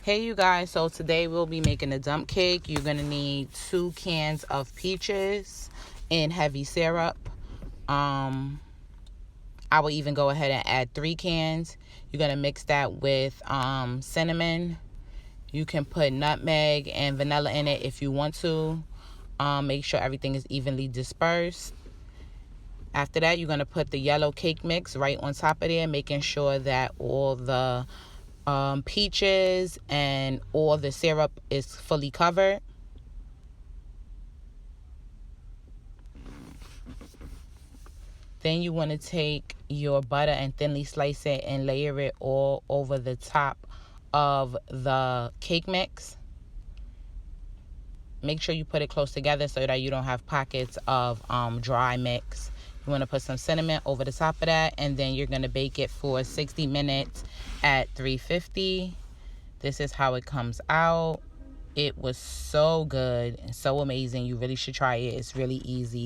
Hey you guys, so today we'll be making a dump cake. You're gonna need 2 cans of peaches in heavy syrup. I will even go ahead and add 3 cans. You're gonna mix that with cinnamon. You can put nutmeg and vanilla in it if you want to. Make sure everything is evenly dispersed. After that, you're gonna put the yellow cake mix right on top of there, making sure that all the peaches and all the syrup is fully covered. Then you want to take your butter and thinly slice it and layer it all over the top of the cake mix. Make sure you put it close together so that you don't have pockets of dry mix. You want to put some cinnamon over the top of that, and then you're going to bake it for 60 minutes at 350. This is how it comes out. It was so good and so amazing. You really should try it. It's really easy.